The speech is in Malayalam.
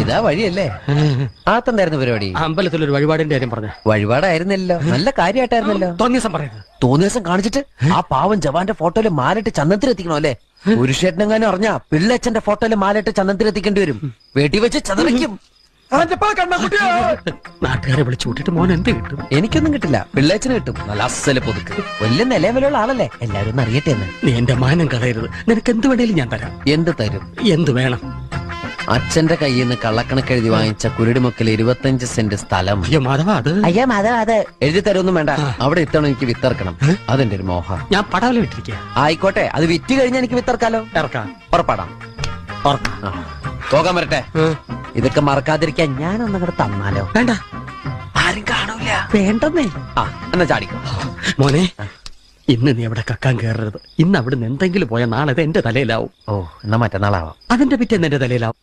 ഇതാ വഴിയല്ലേ? ആത്തെന്തായിരുന്നു പരിപാടി? അമ്പലത്തിലൊരു വഴിപാടിന്റെ കാര്യം പറഞ്ഞ. വഴിപാടായിരുന്നല്ലോ, നല്ല കാര്യമായിട്ടായിരുന്നല്ലോ. തോന്നിയ ദിവസം പറയുന്നത്. തോന്നിയ ദിവസം കാണിച്ചിട്ട് ആ പാവം ജവാന്റെ ഫോട്ടോയില് മാലിട്ട് ചന്ദനത്തിലെത്തിക്കണോ അല്ലേ? പുരുഷേട്ടനെങ്ങാനും അറിഞ്ഞാ പിള്ളേച്ചന്റെ ഫോട്ടോയില് മാലിട്ട് ചന്ദനത്തിലെത്തിക്കേണ്ടി വരും. വീട്ടിൽ വെച്ച് ചതറിക്കും. നാട്ടുകാരെ വിളിച്ചു കൂട്ടിട്ട് മോൻ എന്ത് കിട്ടും? എനിക്കൊന്നും കിട്ടില്ല, പിള്ളേച്ചന് കിട്ടും. നല്ല അസല് പൊതുക്ക്, വലിയ നിലവിലുള്ള ആളല്ലേ, എല്ലാരും ഒന്ന് അറിയട്ടെ എന്ന്. നീ എന്റെ മാനം കളയരുത്. നിനക്ക് എന്ത് വേണേലും ഞാൻ തരാം. എന്ത് തരും? എന്ത് വേണം? അച്ഛന്റെ കയ്യിൽ നിന്ന് കള്ളക്കണക്കെഴുതി വാങ്ങിച്ച കുരുടിമുക്കിൽ 25 സെന്റ് സ്ഥലം. അയ്യോ മാധവ, അത് അതെ എഴുതി തരൊന്നും വേണ്ട. അവിടെ ഇത്തവണ എനിക്ക് വിത്തിറക്കണം, അതെന്റെ ഒരു മോഹം. ഞാൻ പടവലം ഇട്ടിരിക്കുക. ആയിക്കോട്ടെ, അത് വിറ്റ് കഴിഞ്ഞാൽ എനിക്ക് വിത്തിറക്കാലോ. ഇറക്കാം. ഉറപ്പാടാം. പോകാൻ വരട്ടെ. ഇതൊക്കെ മറക്കാതിരിക്കാൻ ഞാനൊന്നും കൂടെ തന്നാലോ? വേണ്ട, ആരും കാണൂല. വേണ്ടെന്നേ. എന്നാ ചാടിക്കോ മോനെ. ഇന്ന് നീ അവിടെ കക്കാൻ കയറരുത്. ഇന്ന് അവിടുന്ന് എന്തെങ്കിലും പോയാൽ നാളെ എന്റെ തലയിലാവും. ഓ, എന്നാ മറ്റന്നാളാവാം. അതിന്റെ പിറ്റേന്ന് എന്റെ തലയിലാവും.